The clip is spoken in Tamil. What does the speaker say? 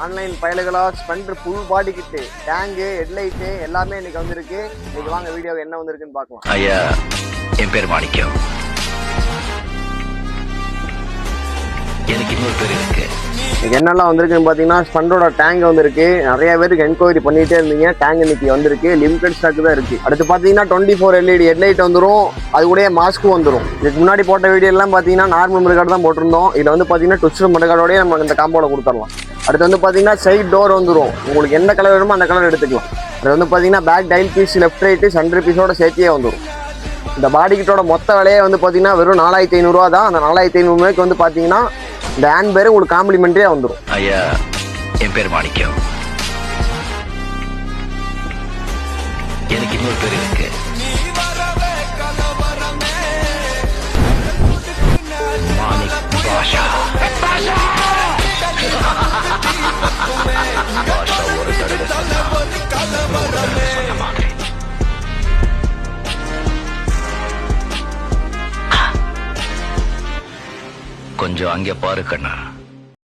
ஆன்லைன் பயலுகளா ஸ்பெண்டர் ஃபுல் பாடி கிட்டு டேங்கு ஹெட்லைட்டு எல்லாமே இன்னைக்கு வந்திருக்கு. இன்னைக்கு வாங்க வீடியோ என்ன வந்திருக்குன்னு பார்க்கலாம். ஐயா, என் பேர் மாணிக்கம். எனக்கு இன்னொரு பேர் இருக்கு. என்னெல்லாம் வந்திருக்குன்னு பார்த்தீங்கன்னா ஸ்பெண்டரோட டேங்க் வந்திருக்கு. நிறைய பேருக்கு என்கொயரி பண்ணிட்டே இருந்தீங்க. டேங்க் இன்னைக்கு வந்திருக்கு. லிமிடெட் ஸ்டாக் தான் இருக்கு. அடுத்து பார்த்தீங்கன்னா 24 LED ஹெட்லைட் வந்துடும். அது கூட மாஸ்க்கும் வந்துடும். இதுக்கு முன்னாடி போட்ட வீடியோ எல்லாம் பார்த்தீங்கன்னா நார்மல் மெட்கார்டு தான் போட்டிருந்தோம். இதில் வந்து பார்த்தீங்கன்னா ட்விஸ்டர் மெட்கார்டோடய நம்ம இந்த காம்போட கொடுத்துடலாம். அடுத்து வந்து பார்த்தீங்கன்னா சைட் டோர் வந்துடும். உங்களுக்கு என்ன கலர் வேணுமோ அந்த கலர் எடுத்துக்கலாம். அது வந்து பார்த்தீங்கன்னா back tail piece left right center பீஸோட சேர்த்தியே வந்துடும். இந்த பாடி கிட்டோட மொத்த விலையே வந்து பார்த்தீங்கன்னா வெறும் 4500 தான். அந்த 4500 வந்து பார்த்தீங்கன்னா இந்த ஹேண்ட் பேர் உங்களுக்கு காம்ப்ளிமெண்ட்ரியா வந்துடும். ஐயா, என் பேர் மாணிக்கம். எனக்கு இன்னொரு பேர் இருக்கு. மாணிக் பாஷா. பாஷா ஒரு தடவை சொன்ன மாதிரி. கொஞ்சம் அங்கே பாரு கண்ணா.